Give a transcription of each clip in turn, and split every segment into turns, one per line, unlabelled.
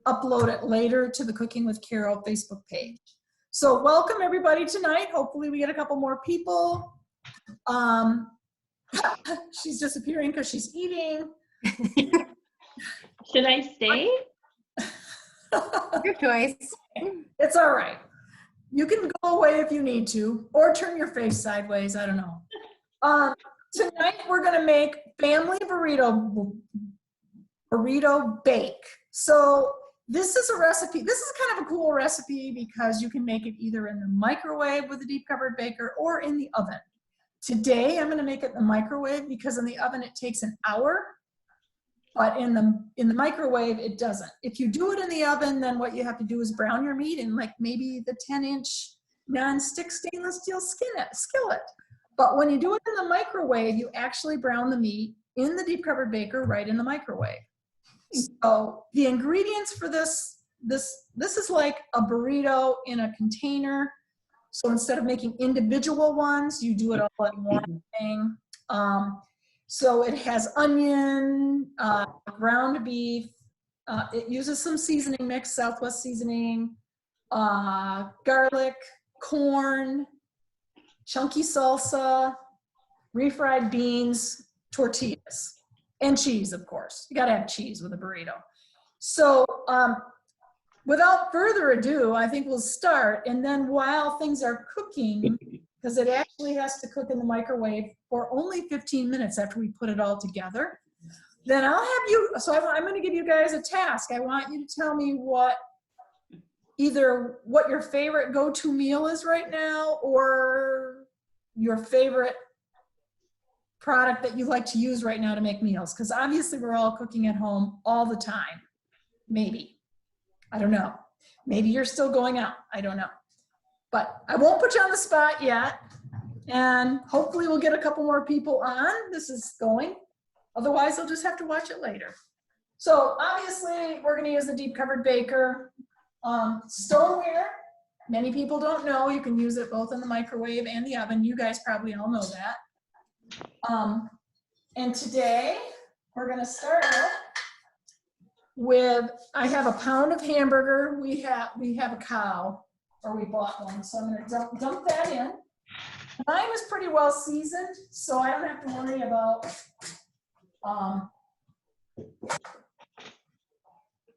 upload it later to the Cooking with Carol Facebook page. So welcome everybody tonight. Hopefully we get a couple more people. She's disappearing because she's eating.
Should I stay?
Your choice.
It's all right. You can go away if you need to, or turn your face sideways. I don't know. Tonight we're going to make family burrito bake. So this is a recipe. This is kind of a cool recipe because you can make it either in the microwave with a deep covered baker or in the oven. Today I'm going to make it in the microwave because in the oven it takes an hour, but in the microwave it doesn't. If you do it in the oven, then what you have to do is brown your meat in like maybe the 10-inch non-stick stainless steel skillet. But when you do it in the microwave, you actually brown the meat in the deep covered baker right in the microwave. So the ingredients for this is like a burrito in a container. So instead of making individual ones, you do it all in one thing. So it has onion, ground beef. It uses some seasoning mix, Southwest seasoning, garlic, corn, chunky salsa, refried beans, tortillas, and cheese, of course. You gotta have cheese with a burrito. So without further ado, I think we'll start. And then while things are cooking, because it actually has to cook in the microwave for only 15 minutes after we put it all together, then I'll have you, so I'm gonna give you guys a task. I want you to tell me either what your favorite go-to meal is right now or your favorite product that you like to use right now to make meals. Because obviously we're all cooking at home all the time. Maybe. I don't know. Maybe you're still going out. I don't know. But I won't put you on the spot yet. And hopefully we'll get a couple more people on. This is going. Otherwise, they'll just have to watch it later. So obviously we're going to use the deep covered baker. Stoneware, many people don't know. You can use it both in the microwave and the oven. You guys probably all know that. And today we're going to start with, I have a pound of hamburger. We have a cow, or we bought one. So I'm going to dump that in. Mine is pretty well seasoned, so I don't have to worry about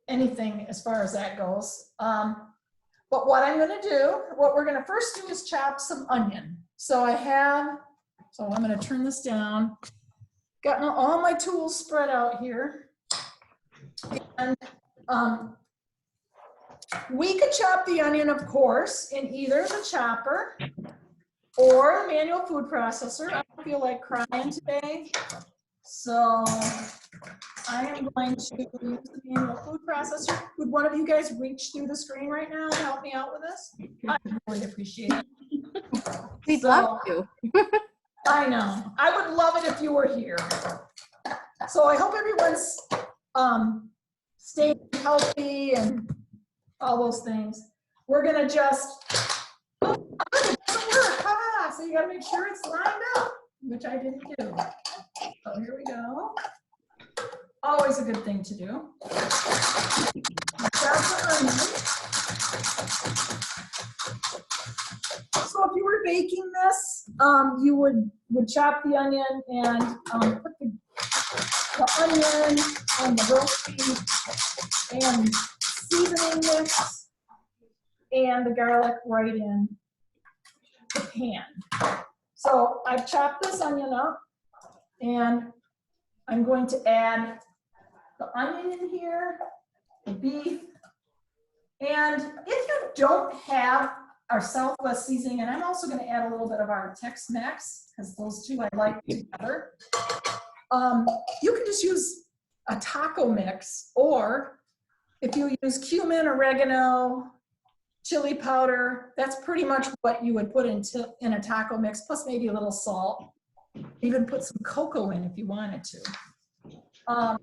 anything as far as that goes. But what I'm going to do, what we're going to first do is chop some onion. So I'm going to turn this down. Got all my tools spread out here. And we could chop the onion, of course, in either the chopper or the manual food processor. I don't feel like crying today. So I am going to use the manual food processor. Would one of you guys reach through the screen right now and help me out with this? I really appreciate it.
We'd love to.
I know. I would love it if you were here. So I hope everyone's staying healthy and all those things. We're gonna just, it doesn't work. So you gotta make sure it's lined up, which I didn't do. So here we go. Always a good thing to do. Chop the onion. So if you were baking this, you would chop the onion and put the onion and the roast beef and seasoning mix and the garlic right in the pan. So I've chopped this onion up and I'm going to add the onion in here, the beef, and if you don't have our Southwest seasoning, and I'm also going to add a little bit of our Tex-Mex because those two I like together. You can just use a taco mix, or if you use cumin, oregano, chili powder, that's pretty much what you would put in a taco mix, plus maybe a little salt. Even put some cocoa in if you wanted to. I'm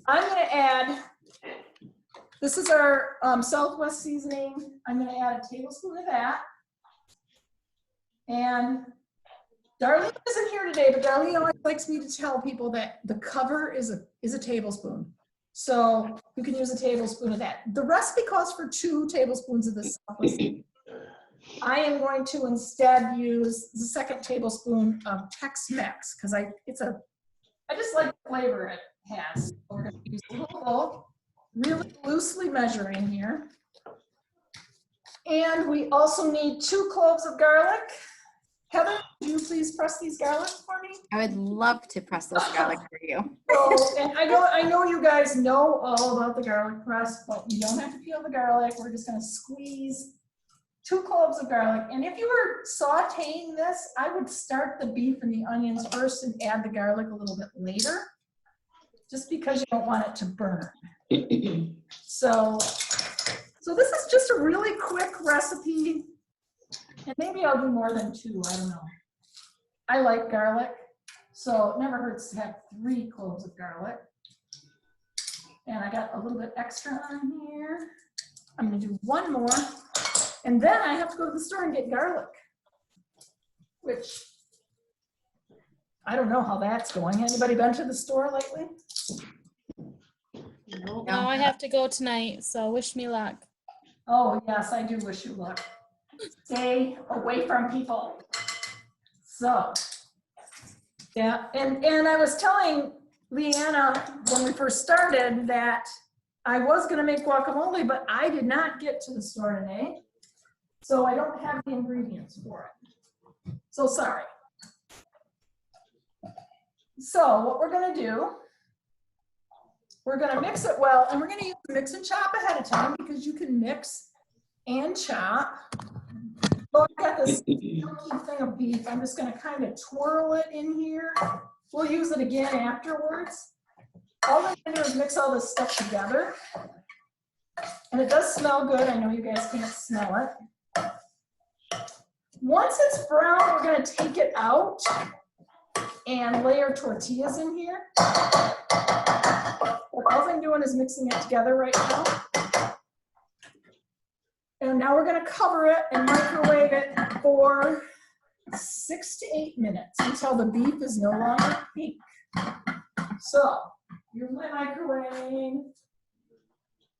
going to add, this is our Southwest seasoning. I'm going to add a tablespoon of that. And Darlene isn't here today, but Darlene always likes me to tell people that the cover is a tablespoon. So you can use a tablespoon of that. The recipe calls for 2 tablespoons of this sauce. I am going to instead use the 2nd tablespoon of Tex-Mex because I just like the flavor it has. So we're going to use a little bowl, really loosely measuring here. And we also need 2 cloves of garlic. Heather, would you please press these garlic for me?
I would love to press this garlic for you.
So, and I know you guys know all about the garlic press, but you don't have to peel the garlic. We're just going to squeeze 2 cloves of garlic. And if you were sauteing this, I would start the beef and the onions first and add the garlic a little bit later, just because you don't want it to burn. So this is just a really quick recipe. And maybe I'll do more than 2, I don't know. I like garlic, so it never hurts to have 3 cloves of garlic. And I got a little bit extra on here. I'm gonna do 1 more. And then I have to go to the store and get garlic, which I don't know how that's going. Anybody been to the store lately?
No, I have to go tonight, so wish me luck.
Oh, yes, I do wish you luck. Stay away from people. So, yeah, and I was telling Leanna when we first started that I was gonna make guacamole, but I did not get to the store today. So I don't have the ingredients for it. So sorry. So what we're gonna do, we're gonna mix it well, and we're gonna use mix and chop ahead of time because you can mix and chop. So I've got this chunky thing of beef. I'm just gonna kind of twirl it in here. We'll use it again afterwards. All I'm gonna do is mix all this stuff together. And it does smell good. I know you guys can't smell it. Once it's brown, we're gonna take it out and layer tortillas in here. All I'm doing is mixing it together right now. And now we're gonna cover it and microwave it for 6 to 8 minutes until the beef is no longer pink. So, here's my microwave.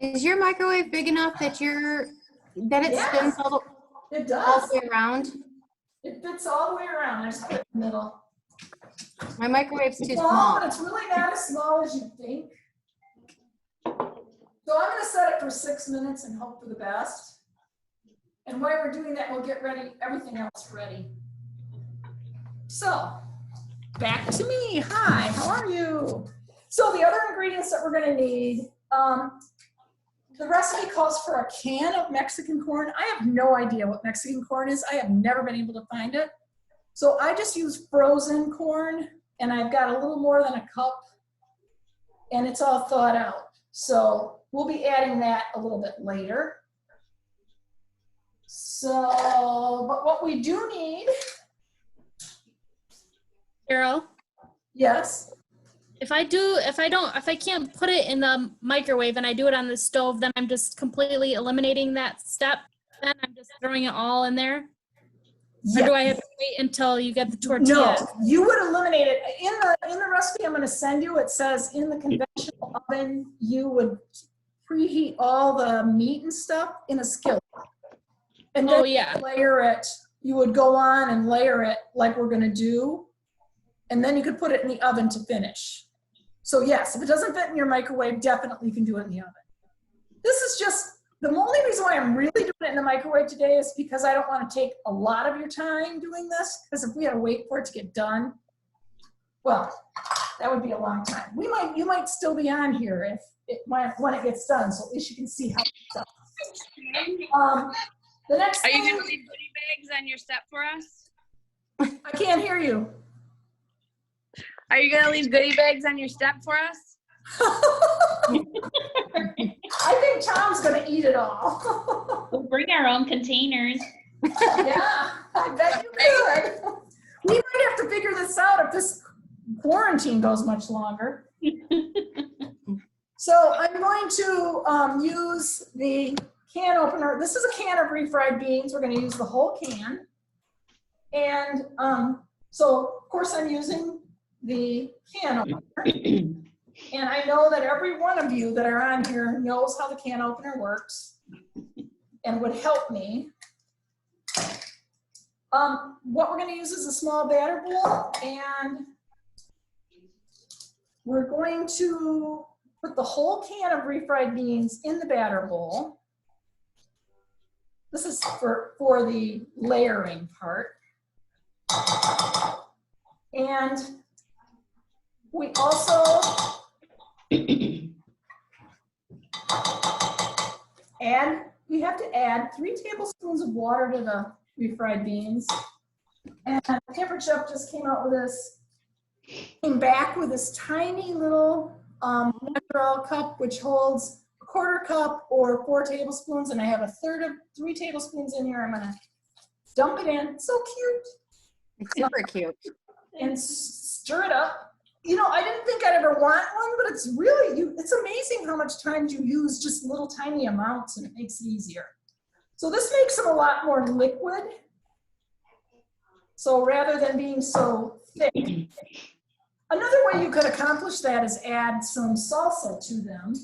Is your microwave big enough that it spins all
It
the
does.
way around?
It fits all the way around. I just put it in the middle.
My microwave's too
Small,
small.
but it's really not as small as you think. So I'm gonna set it for 6 minutes and hope for the best. And while we're doing that, we'll get ready, everything else ready. So, back to me. Hi, how are you? So the other ingredients that we're gonna need, the recipe calls for a can of Mexican corn. I have no idea what Mexican corn is. I have never been able to find it. So I just use frozen corn, and I've got a little more than a cup, and it's all thawed out. So we'll be adding that a little bit later. So, but what we do need,
Carol,
yes,
if I can't put it in the microwave and I do it on the stove, then I'm just completely eliminating that step. Then I'm just throwing it all in there. Or do I have to wait until you get the tortilla?
No, you would eliminate it. In the recipe I'm going to send you, it says in the conventional oven, you would preheat all the meat and stuff in a skillet. And then layer it, you would go on and layer it like we're going to do. And then you could put it in the oven to finish. So yes, if it doesn't fit in your microwave, definitely you can do it in the oven. This is just, the only reason why I'm really doing it in the microwave today is because I don't want to take a lot of your time doing this, because if we had to wait for it to get done, well, that would be a long time. You might still be on here when it gets done, so at least you can see how it's done. The next
Are you
thing,
going to leave goodie bags on your step for us?
I can't hear you.
Are you going to leave goodie bags on your step for us?
I think Tom's going to eat it all.
We'll bring our own containers.
Yeah, I bet you could. We might have to figure this out if this quarantine goes much longer. So I'm going to use the can opener. This is a can of refried beans. We're going to use the whole can. And so, of course, I'm using the can opener. And I know that every one of you that are on here knows how the can opener works and would help me. What we're going to use is a small batter bowl, and we're going to put the whole can of refried beans in the batter bowl. This is for the layering part. And we also we have to add 3 tablespoons of water to the refried beans. And Pampered Chef just came out with this, came back with this tiny little measure cup, which holds a 1/4 cup or 4 tablespoons. And I have 1/3 of 3 tablespoons in here. I'm gonna dump it in. So cute.
It's super cute.
And stir it up. You know, I didn't think I'd ever want one, but it's really, it's amazing how much time you use just little tiny amounts, and it makes it easier. So this makes them a lot more liquid. So rather than being so thick, another way you could accomplish that is add some salsa to them.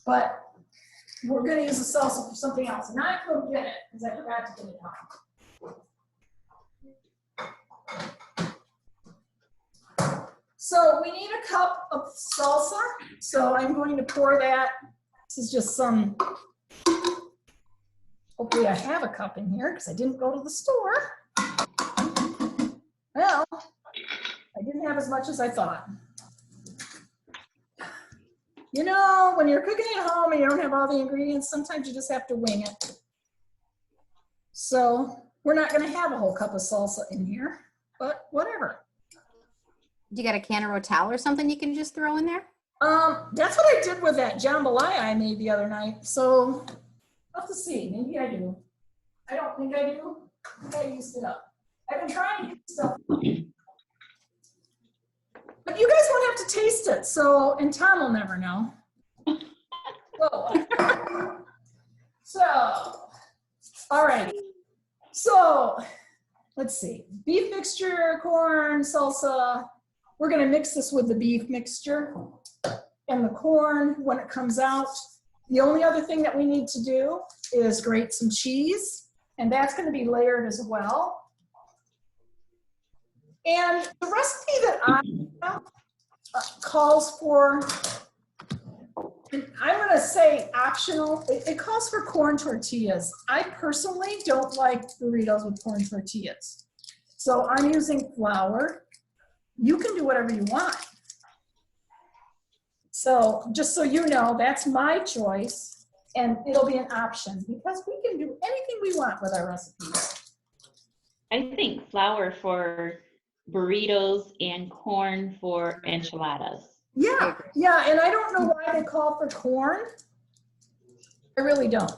But we're gonna use the salsa for something else. And I couldn't get it because I forgot to get it out. So we need a cup of salsa. So I'm going to pour that. This is just some, hopefully I have a cup in here because I didn't go to the store. Well, I didn't have as much as I thought. You know, when you're cooking at home and you don't have all the ingredients, sometimes you just have to wing it. So we're not gonna have a whole cup of salsa in here, but whatever.
You got a can of Rotel or something you can just throw in there?
That's what I did with that jambalaya I made the other night. So I'll have to see. Maybe I do. I don't think I do. I think I used it up. I've been trying to get stuff. But you guys won't have to taste it. So, and Tom will never know. So, all right. So, let's see. Beef mixture, corn, salsa. We're going to mix this with the beef mixture and the corn when it comes out. The only other thing that we need to do is grate some cheese, and that's going to be layered as well. And the recipe that I have calls for, and I'm going to say optional, it calls for corn tortillas. I personally don't like burritos with corn tortillas. So I'm using flour. You can do whatever you want. So just so you know, that's my choice, and it'll be an option because we can do anything we want with our recipes.
I think flour for burritos and corn for enchiladas.
Yeah, yeah, and I don't know why they call for corn. I really don't.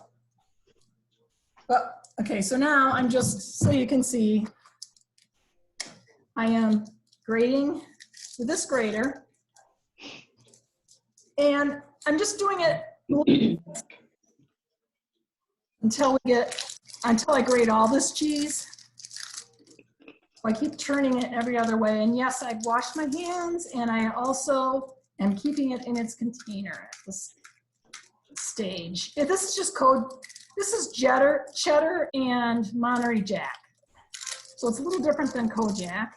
But, okay, so now I'm just, so you can see, I am grating with this grater. And I'm just doing it until I grate all this cheese. So I keep turning it every other way. And yes, I've washed my hands, and I also am keeping it in its container at this stage. This is just this is cheddar and Monterey Jack. So it's a little different than Kojak.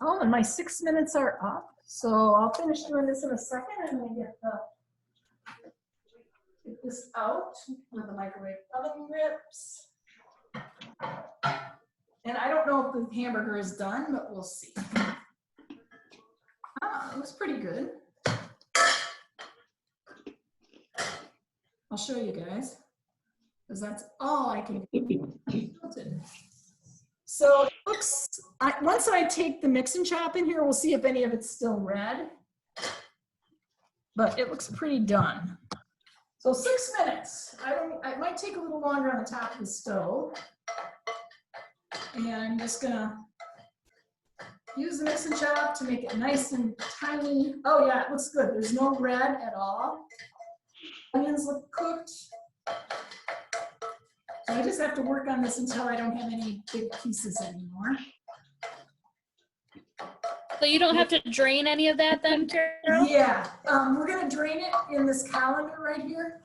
Oh, and my 6 minutes are up. So I'll finish doing this in a second. I'm gonna get this out with the microwave oven grips. And I don't know if the hamburger is done, but we'll see. Ah, it looks pretty good. I'll show you guys, because that's all I can do. So it looks, once I take the mix and chop in here, we'll see if any of it's still red. But it looks pretty done. So 6 minutes. It might take a little longer on the top of the stove. And I'm just gonna use the mix and chop to make it nice and tiny. Oh yeah, it looks good. There's no red at all. Onions look cooked. So I just have to work on this until I don't have any big pieces anymore.
So you don't have to drain any of that then, Carol?
Yeah, we're gonna drain it in this colander right here.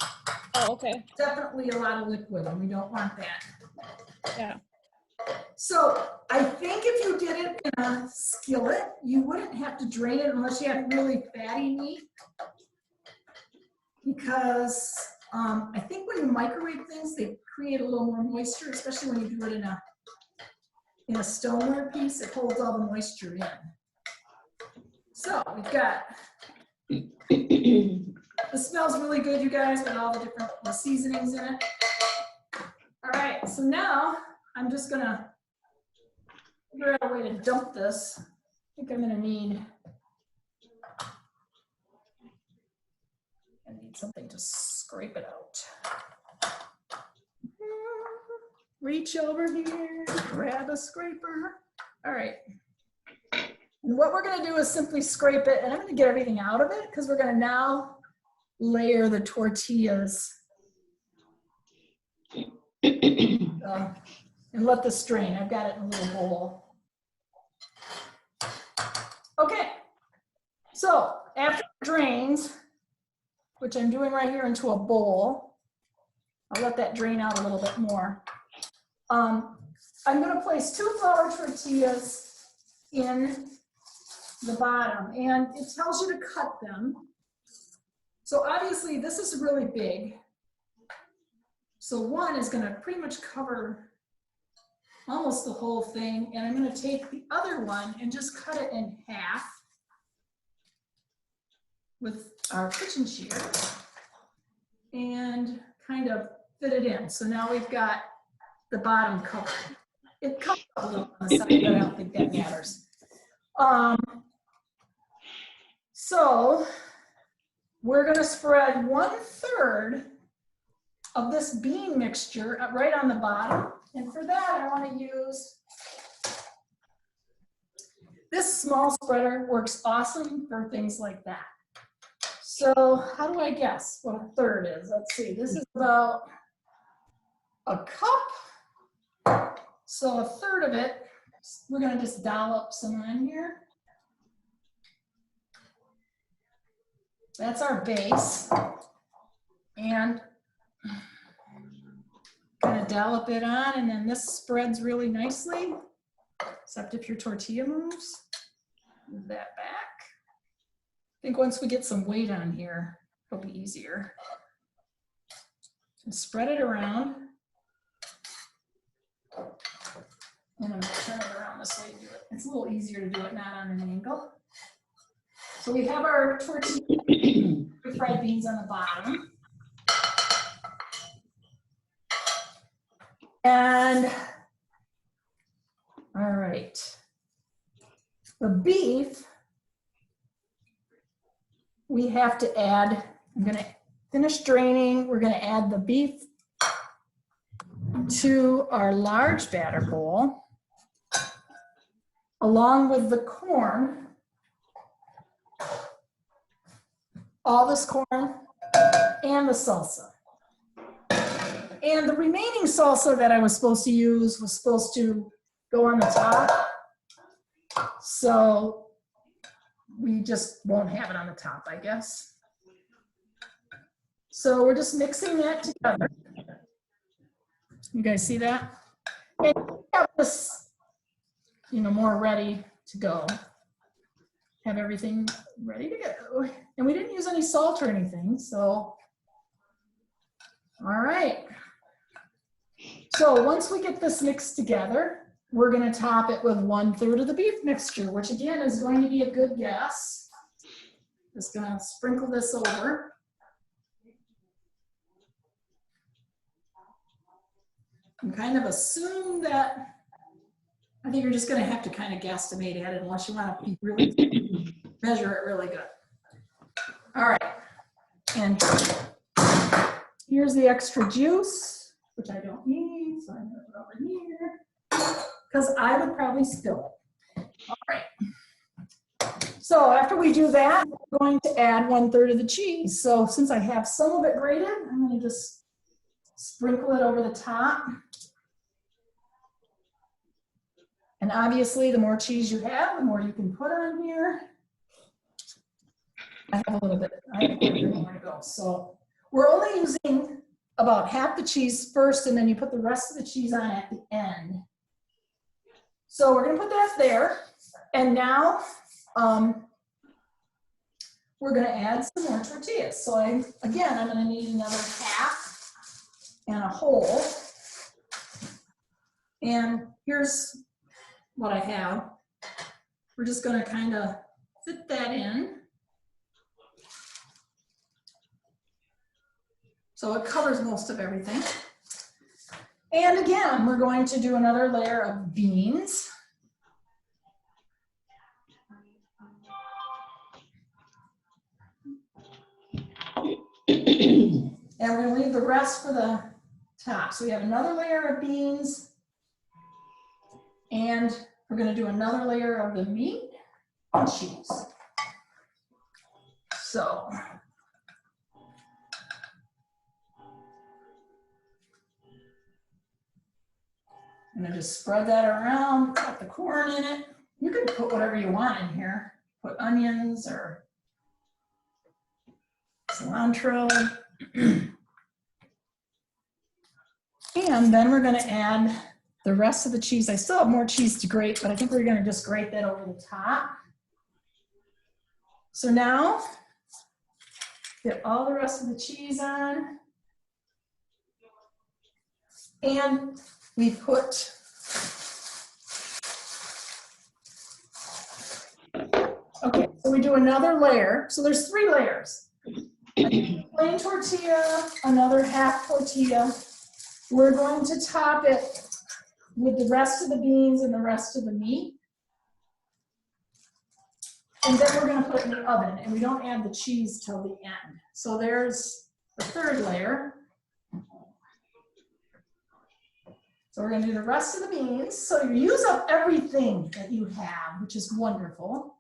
Oh, okay.
Definitely a lot of liquid, and we don't want that.
Yeah.
So I think if you did it in a skillet, you wouldn't have to drain it unless you had really fatty meat. Because I think when you microwave things, they create a little more moisture, especially when you do it in a stoneware piece, it holds all the moisture in. So we've got, this smells really good, you guys, with all the different seasonings in it. All right, so now I'm just gonna figure out a way to dump this. I think I'm gonna need something to scrape it out. Reach over here, grab a scraper. All right. And what we're gonna do is simply scrape it, and I'm gonna get everything out of it because we're gonna now layer the tortillas and let this drain. I've got it in a little bowl. Okay, so after it drains, which I'm doing right here into a bowl, I'll let that drain out a little bit more. I'm gonna place 2 flour tortillas in the bottom, and it tells you to cut them. So obviously this is really big. So one is gonna pretty much cover almost the whole thing, and I'm gonna take the other one and just cut it in half with our kitchen shear and kind of fit it in. So now we've got the bottom covered. It comes up a little on the side, but I don't think that matters. So we're gonna spread 1/3 of this bean mixture right on the bottom. And for that, I wanna use, this small spreader works awesome for things like that. So how do I guess what 1/3 is? Let's see, this is about a cup. So 1/3 of it, we're gonna just dollop some on here. That's our base. And kind of dollop it on, and then this spreads really nicely, except if your tortilla moves. Move that back. I think once we get some weight on here, it'll be easier. And spread it around. And I'm gonna turn it around this way to do it. It's a little easier to do it not on an angle. So we have our tortilla fried beans on the bottom. And, all right, the beef, we have to add, I'm gonna finish draining, we're gonna add the beef to our large batter bowl, along with the corn, all this corn, and the salsa. And the remaining salsa that I was supposed to use was supposed to go on the top. So we just won't have it on the top, I guess. So we're just mixing that together. You guys see that? And we have this, more ready to go. Have everything ready to go. And we didn't use any salt or anything, so. All right. So once we get this mixed together, we're gonna top it with 1/3 of the beef mixture, which again is going to be a good guess. Just gonna sprinkle this over. And kind of assume that, I think you're just gonna have to kind of guesstimate at it unless you wanna be really, measure it really good. All right, and here's the extra juice, which I don't need, so I'm gonna put over here, because I would probably spill it. All right. So after we do that, we're going to add 1/3 of the cheese. So since I have some of it grated, I'm gonna just sprinkle it over the top. And obviously, the more cheese you have, the more you can put on here. I have a little bit, I have quite a bit more to go. So we're only using about half the cheese first, and then you put the rest of the cheese on at the end. So we're gonna put that there. And now we're gonna add some more tortillas. So I'm gonna need another half and a whole. And here's what I have. We're just gonna kind of fit that in. So it covers most of everything. And again, we're going to do another layer of beans. And we're gonna leave the rest for the top. So we have another layer of beans, and we're gonna do another layer of the meat and cheese. So. I'm gonna just spread that around, put the corn in it. You can put whatever you want in here. Put onions or cilantro. And then we're gonna add the rest of the cheese. I still have more cheese to grate, but I think we're gonna just grate that over the top. So now, get all the rest of the cheese on. And we put okay, so we do another layer. So there's 3 layers. Plain tortilla, another half tortilla. We're going to top it with the rest of the beans and the rest of the meat. And then we're going to put it in the oven, and we don't add the cheese till the end. So there's the 3rd layer. So we're going to do the rest of the beans. So you use up everything that you have, which is wonderful.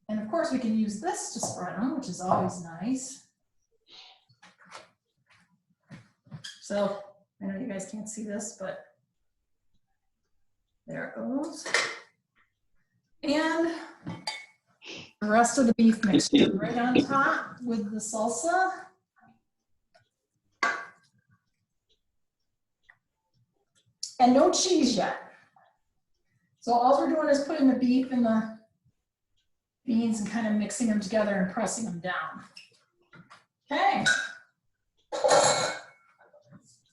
And of course, we can use this to spread them, which is always nice. So I know you guys can't see this, but there it goes. And the rest of the beef mixture right on top with the salsa. And no cheese yet. So all we're doing is putting the beef and the beans and kind of mixing them together and pressing them down. Okay.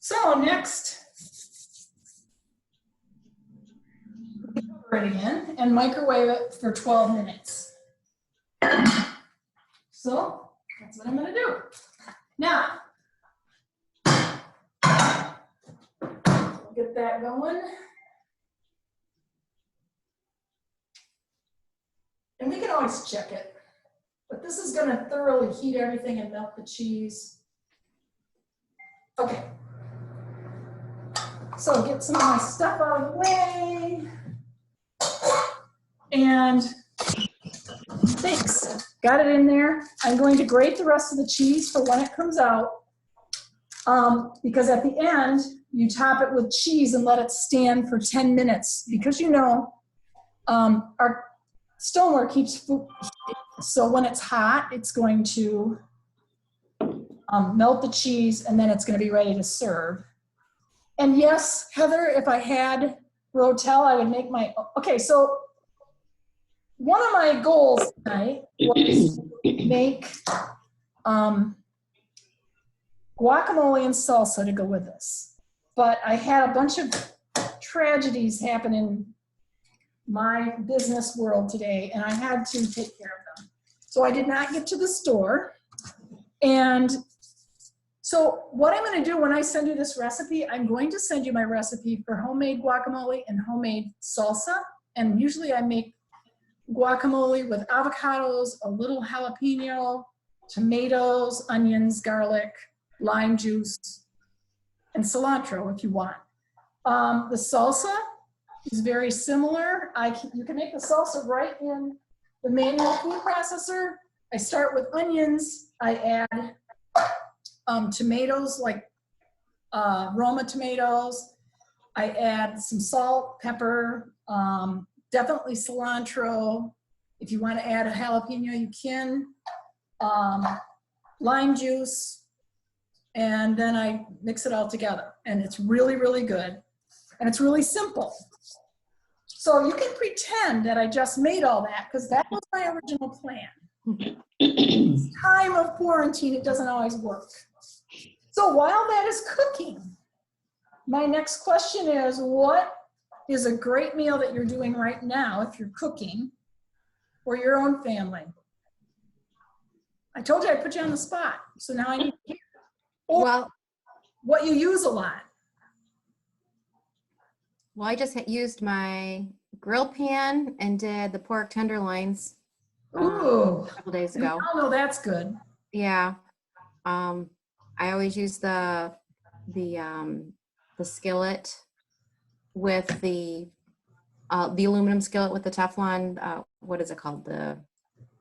So next, cover it again and microwave it for 12 minutes. So that's what I'm gonna do. Now, get that going. And we can always check it, but this is gonna thoroughly heat everything and melt the cheese. Okay. So get some of my stuff out of the way. And thanks, got it in there. I'm going to grate the rest of the cheese for when it comes out. Because at the end, you top it with cheese and let it stand for 10 minutes. Because you know, our stoneware keeps food, so when it's hot, it's going to melt the cheese and then it's gonna be ready to serve. And yes, Heather, if I had Rotel, I would make my, okay, so one of my goals tonight was to make guacamole and salsa to go with this. But I had a bunch of tragedies happen in my business world today, and I had to take care of them. So I did not get to the store. And so what I'm going to do when I send you this recipe, I'm going to send you my recipe for homemade guacamole and homemade salsa. And usually I make guacamole with avocados, a little jalapeno, tomatoes, onions, garlic, lime juice, and cilantro if you want. The salsa is very similar. You can make the salsa right in the manual food processor. I start with onions. I add tomatoes like Roma tomatoes, I add some salt, pepper, definitely cilantro. If you want to add a jalapeno, you can. Lime juice, and then I mix it all together. And it's really, really good. And it's really simple. So you can pretend that I just made all that because that was my original plan. Time of quarantine, it doesn't always work. So while that is cooking, my next question is, what is a great meal that you're doing right now if you're cooking for your own family? I told you I'd put you on the spot, so now I need to hear. Or
Well,
what you use a lot.
I just used my grill pan and did the pork tenderloins
Ooh,
a couple days
we
ago.
all know that's good.
Yeah. I always use the skillet with the aluminum skillet with the Teflon. What is it called? The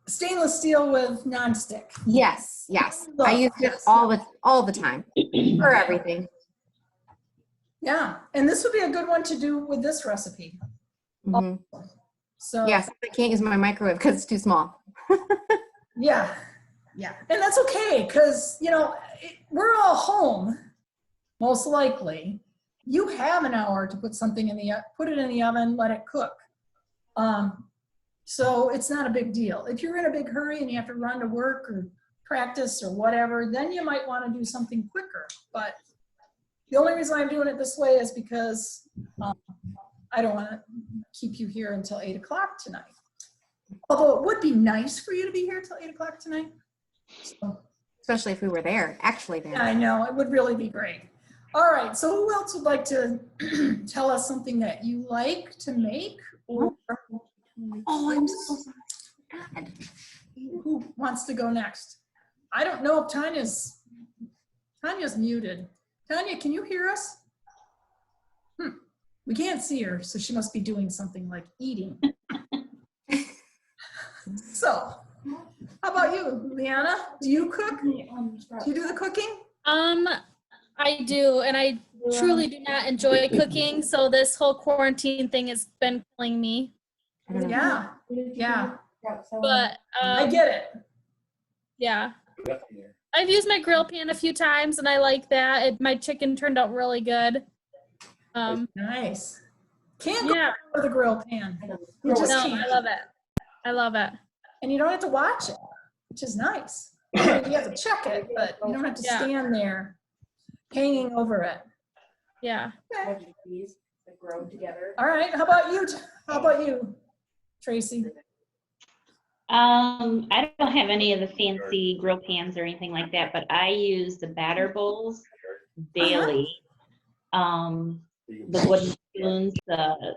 Stainless steel with nonstick.
yes. I use it all the time for everything.
Yeah, and this would be a good one to do with this recipe.
Mhm.
So
Yes, I can't use my microwave because it's too small.
yeah, and that's okay because we're all home, most likely. You have an hour to put something put it in the oven, let it cook. So it's not a big deal. If you're in a big hurry and you have to run to work or practice or whatever, then you might want to do something quicker. But the only reason I'm doing it this way is because I don't want to keep you here until 8 o'clock tonight. Although it would be nice for you to be here till 8 o'clock tonight. So,
Especially if we were actually there.
yeah, I know, it would really be great. All right, so who else would like to tell us something that you like to make? Or
I'm so sorry.
who wants to go next? I don't know if Tanya's muted. Tanya, can you hear us? We can't see her, so she must be doing something like eating. So, how about you, Leanna? Do you cook? Do you do the cooking?
I do, and I truly do not enjoy cooking. So this whole quarantine thing has been killing me.
Yeah.
But
I get it.
yeah, I've used my grill pan a few times, and I like that. My chicken turned out really good.
Nice. Can't go
Yeah,
wrong with a grill pan. You just
no,
can't.
I love it. I love it.
And you don't have to watch it, which is nice. You have to check it, but you don't have to
Yeah.
stand there hanging over it.
Yeah.
Okay. All right. How about you? How about you, Tracy?
I don't have any of the fancy grill pans or anything like that, but I use the batter bowls daily. The wooden spoons, the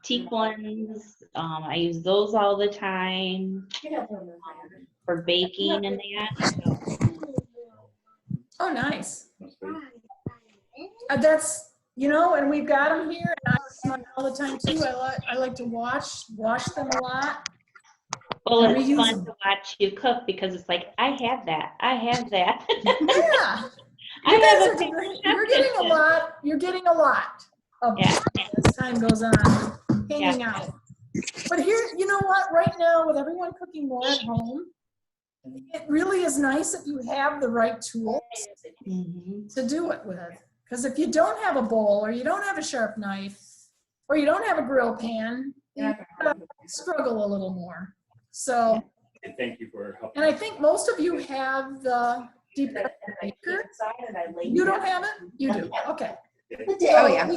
teak ones, I use those all the time for baking and that.
Oh, nice. That's, and we've got them here, and I use mine all the time too. I like to wash them a lot.
Well,
And
it's
reuse
fun
them.
to watch you cook because it's like, I have that.
Yeah.
I
You guys
have
are
a
doing,
chef
you're getting a lot of
Yeah.
as time goes on, hanging out. But here, you know what, right now with everyone cooking more at home, it really is nice if you have the right tools
Mhm.
to do it with. Because if you don't have a bowl, or you don't have a sharp knife, or you don't have a grill pan, you struggle a little more. So,
And thank you for helping.
and I think most of you have the deep cover baker. You don't have it? You do, okay.
Oh, yeah.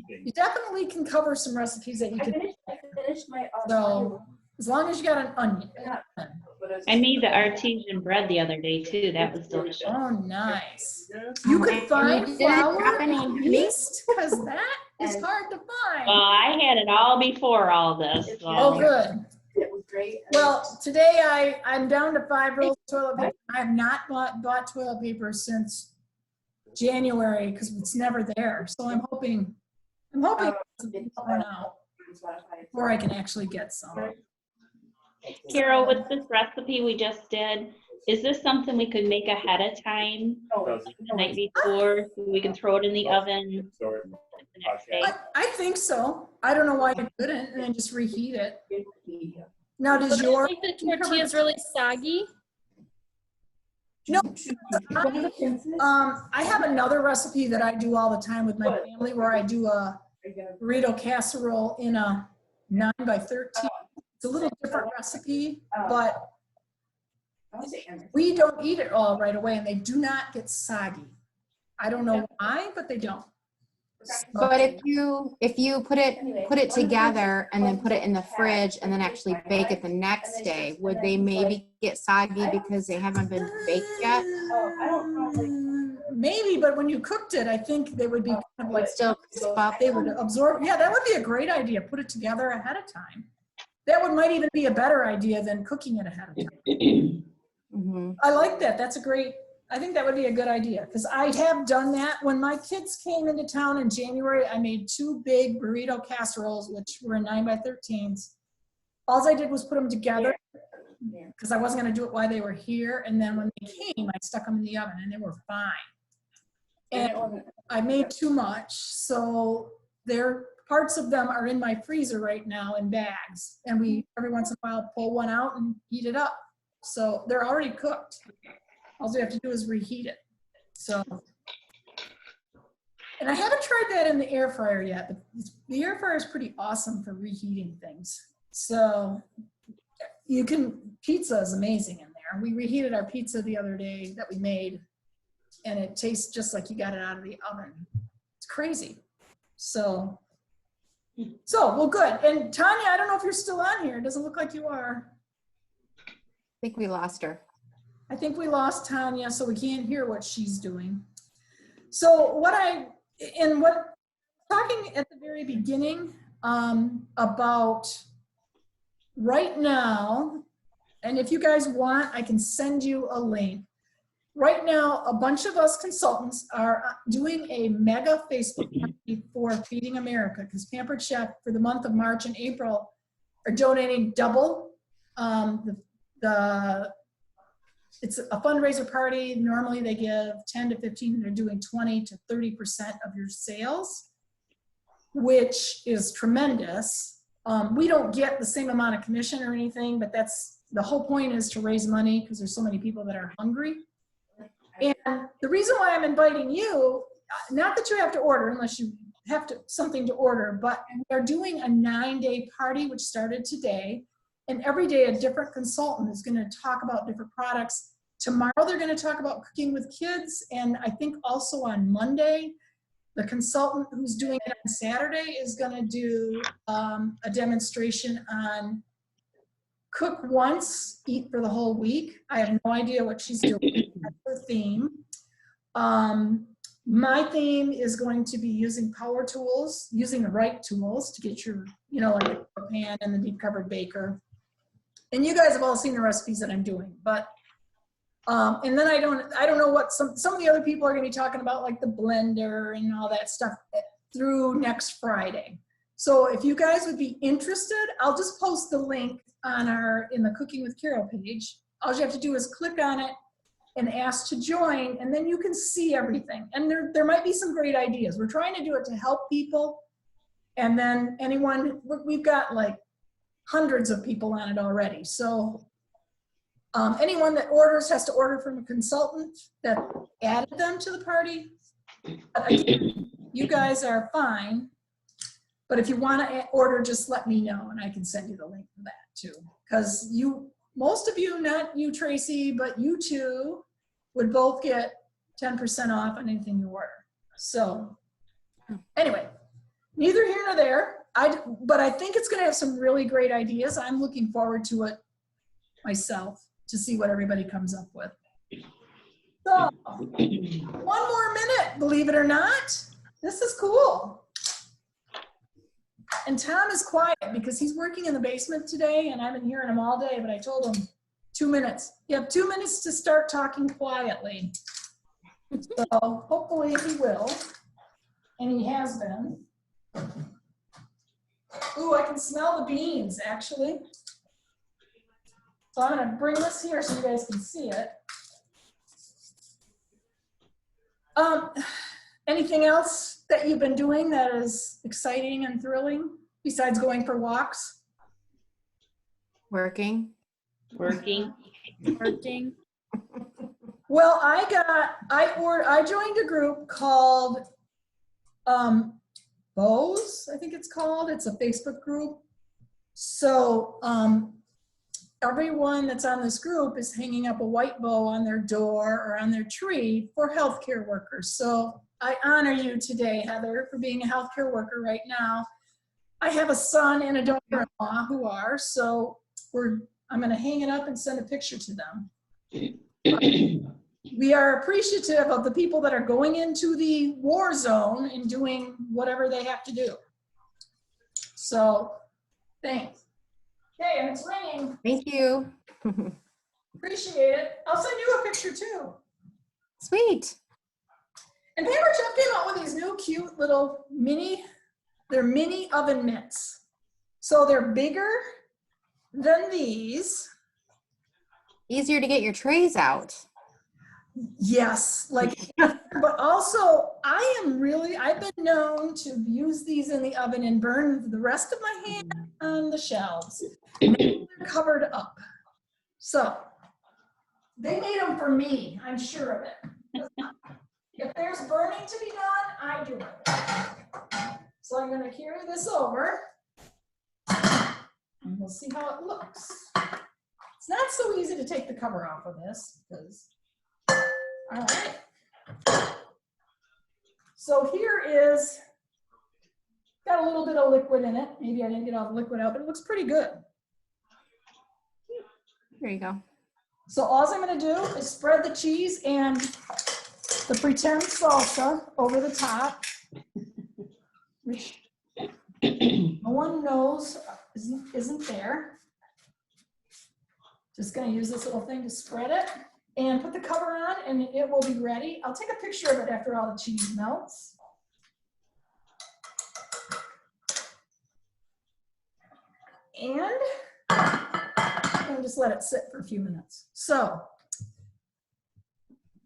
You definitely can cover some recipes that you can. So, as long as you got an onion.
I made the artesian bread the other day too. That was delicious.
Oh, nice. You could find
didn't
flour
drop any
and yeast, because that is hard to find.
Well, I had it all before all this. So.
Oh, good. Well, today I'm down to 5 rolls of toilet paper. I have not bought toilet paper since January because it's never there. So I'm hoping it's run out before I can actually get some.
Carol, with this recipe we just did, is this something we could make ahead of time the night before so we can throw it in the oven the next day?
I think so. I don't know why you couldn't, and then just reheat it. Now,
So
does
do you
your
make the tortillas really soggy?
No. I have another recipe that I do all the time with my family where I do a burrito casserole in a 9x13. It's a little different recipe, but we don't eat it all right away and they do not get soggy. I don't know why, but they don't.
But if you put it together and then put it in the fridge and then actually bake it the next day, would they maybe get soggy because they haven't been baked yet?
Maybe, but when you cooked it, I think they would be kind of like,
Still crisp up?
they would absorb. Yeah, that would be a great idea. Put it together ahead of time. That might even be a better idea than cooking it ahead of time.
Mhm.
I like that. That's a great, I think that would be a good idea because I have done that. When my kids came into town in January, I made 2 big burrito casseroles, which were in 9x13s. All I did was put them together because I wasn't going to do it while they were here. And then when they came, I stuck them in the oven and they were fine. And I made too much. So parts of them are in my freezer right now in bags. And we, every once in a while, pull one out and heat it up. So they're already cooked. All we have to do is reheat it. So, and I haven't tried that in the air fryer yet, but the air fryer is pretty awesome for reheating things. So pizza is amazing in there. We reheated our pizza the other day that we made and it tastes just like you got it out of the oven. It's crazy. So well, good. And Tanya, I don't know if you're still on here. It doesn't look like you are.
I think we lost her.
I think we lost Tanya, so we can't hear what she's doing. So talking at the very beginning about right now, and if you guys want, I can send you a link. Right now, a bunch of us consultants are doing a mega Facebook party for Feeding America because Pampered Chef for the month of March and April are donating double. It's a fundraiser party. Normally they give 10 to 15, they're doing 20 to 30% of your sales, which is tremendous. We don't get the same amount of commission or anything, but the whole point is to raise money because there's so many people that are hungry. And the reason why I'm inviting you, not that you have to order unless you have something to order, but we're doing a 9-day party, which started today. And every day a different consultant is going to talk about different products. Tomorrow they're going to talk about cooking with kids. And I think also on Monday, the consultant who's doing it on Saturday is going to do a demonstration on cook once, eat for the whole week. I have no idea what she's doing. That's her theme. My theme is going to be using power tools, using the right tools to get your, like the pan and the deep covered baker. And you guys have all seen the recipes that I'm doing, but, and then I don't know what some of the other people are going to be talking about, like the blender and all that stuff through next Friday. So if you guys would be interested, I'll just post the link in the Cooking with Carol page. All you have to do is click on it and ask to join, and then you can see everything. And there might be some great ideas. We're trying to do it to help people. And then we've got like hundreds of people on it already. So anyone that orders has to order from a consultant that added them to the party. But again, you guys are fine. But if you want to order, just let me know and I can send you the link for that too. Because most of you, not you, Tracy, but you two would both get 10% off on anything you order. So anyway, neither here nor there. But I think it's going to have some really great ideas. I'm looking forward to it myself to see what everybody comes up with. So 1 more minute, believe it or not. This is cool. And Tom is quiet because he's working in the basement today and I've been hearing him all day, but I told him 2 minutes. You have 2 minutes to start talking quietly. So hopefully he will. And he has been. Ooh, I can smell the beans actually. So I'm gonna bring this here so you guys can see it. Anything else? that you've been doing that is exciting and thrilling besides going for walks?
Working.
Working.
Working.
Well, I joined a group called Bows, I think it's called. It's a Facebook group. So everyone that's on this group is hanging up a white bow on their door or on their tree for healthcare workers. So I honor you today, Heather, for being a healthcare worker right now. I have a son and a daughter-in-law who are, so I'm going to hang it up and send a picture to them. We are appreciative of the people that are going into the war zone and doing whatever they have to do. So, thanks. Okay, and it's ringing.
Thank you.
Appreciate it. I'll send you a picture too.
Sweet.
And Paper Chef came out with these new cute little they're mini oven mitts. So they're bigger than these.
Easier to get your trays out.
Yes, but also I've been known to use these in the oven and burn the rest of my hand on the shelves. Now they're covered up. So they made them for me, I'm sure of it. If there's burning to be done, I do it. So I'm going to carry this over and we'll see how it looks. It's not so easy to take the cover off of this because, all right. So here is, got a little bit of liquid in it. Maybe I didn't get all the liquid out, but it looks pretty good.
There you go.
So all I'm going to do is spread the cheese and the pretend salsa over the top, which no one knows isn't there. Just going to use this little thing to spread it and put the cover on and it will be ready. I'll take a picture of it after all the cheese melts. And I'm going to just let it sit for a few minutes. So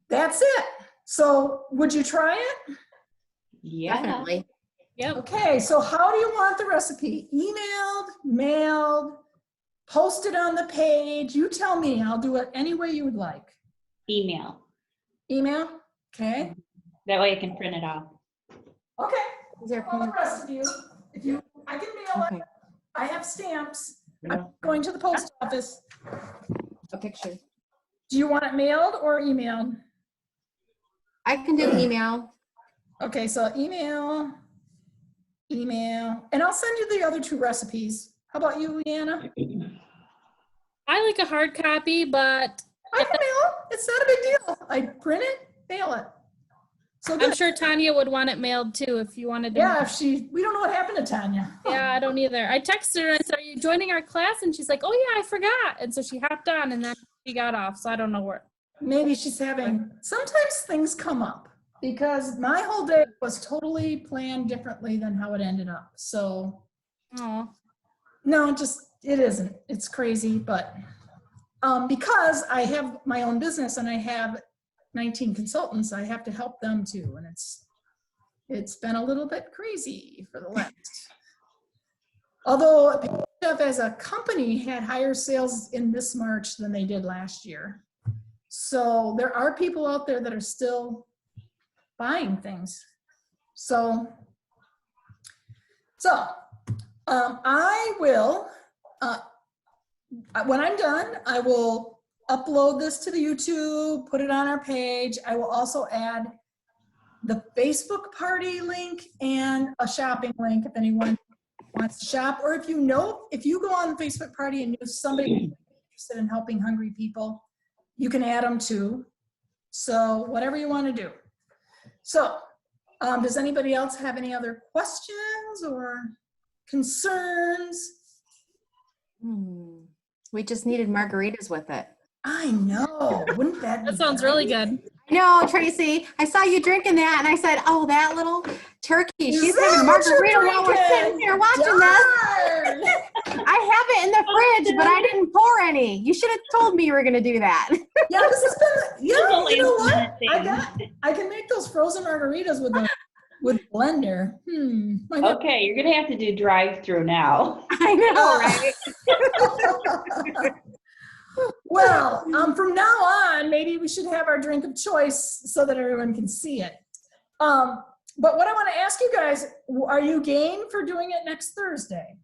that's it. So would you try it?
Yeah.
Definitely.
Yep.
Okay, so how do you want the recipe? Emailed, mailed, posted on the page? You tell me. I'll do it any way you would like.
Email.
Email? Okay.
That way I can print it off.
Okay.
Is there
Well, the rest of you, I can mail
Okay.
it. I have stamps. I'm going to the post office.
a picture?
Do you want it mailed or emailed?
I can do email.
Okay, so email, and I'll send you the other two recipes. How about you, Leanna?
I like a hard copy, but
I can mail it. It's not a big deal. I print it, mail it. So
I'm
good.
sure Tanya would want it mailed too if you wanted to.
Yeah, we don't know what happened to Tanya.
Yeah, I don't either. I texted her and said, "Are you joining our class?" And she's like, "Oh yeah, I forgot." And so she hopped on and then she got off. So I don't know where.
Maybe she's sometimes things come up because my whole day was totally planned differently than how it ended up. So
Oh,
no, it isn't. It's crazy, but because I have my own business and I have 19 consultants, I have to help them too. And it's been a little bit crazy for the last. Although Chef as a company had higher sales in this March than they did last year. So there are people out there that are still buying things. So I will, when I'm done, I will upload this to the YouTube, put it on our page. I will also add the Facebook party link and a shopping link if anyone wants to shop, or if you go on the Facebook party and know somebody interested in helping hungry people, you can add them too. So whatever you want to do. So does anybody else have any other questions or concerns?
We just needed margaritas with it.
I know. Wouldn't that be
that sounds really good.
No, Tracy, I saw you drinking that and I said, oh, that little turkey,
Is
she's
that
having a
what you're
margarita while we're sitting
drinking?
here watching
Darn.
this. I have it in the fridge, but I didn't pour any. You should have told me you were going to do that.
Yeah, this has been,
It's a
you know
last
what?
minute thing.
I can make those frozen margaritas with the With blender. Might have-
Okay, you're gonna have to do drive-through now.
I know, right?
Well, from now on, maybe we should have our drink of choice so that everyone can see it. But what I want to ask you guys, are you game for doing it next Thursday?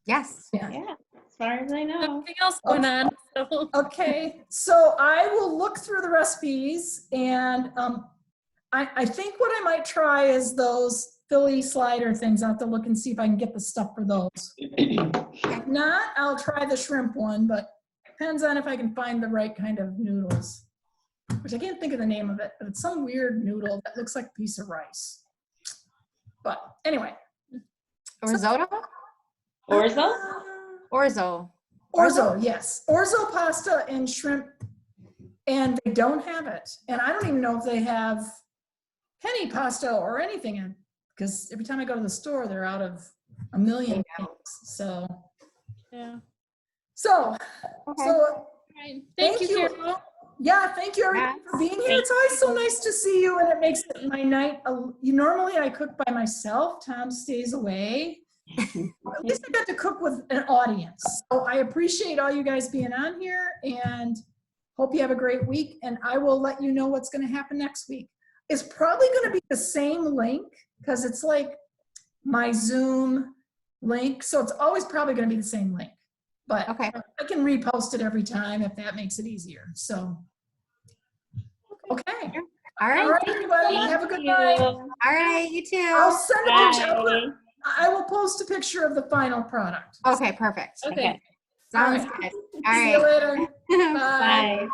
Yes.
Yeah, as far as I know.
Nothing else going on. So.
Okay, so I will look through the recipes, and I think what I might try is those Philly slider things. I'll have to look and see if I can get the stuff for those. If not, I'll try the shrimp one, but depends on if I can find the right kind of noodles, which I can't think of the name of it, but it's some weird noodle that looks like a piece of rice. But anyway.
Risotto?
Orzo?
Orzo.
Orzo, yes. Orzo pasta and shrimp, and they don't have it. And I don't even know if they have penny pasta or anything in, because every time I go to the store, they're out of a million things. So,
Yeah.
so,
Okay.
so
Right.
Thank
Thank you,
you.
Carol.
yeah, thank you everybody for being here. It's always so nice to see you, and it makes it my night. Normally I cook by myself. Tom stays away. At least I got to cook with an audience. So I appreciate all you guys being on here, and hope you have a great week. And I will let you know what's going to happen next week. It's probably going to be the same link because it's like my Zoom link. So it's always probably going to be the same link. But
Okay.
I can repost it every time if that makes it easier. So, okay.
All
All
right.
right, everybody. Have a good night.
All right. You
I'll
too.
send a picture.
Bye.
I will post a picture of the final product.
Okay. Perfect.
Okay.
Sounds
All
good.
See
All
you
right.
later. Bye.
Bye.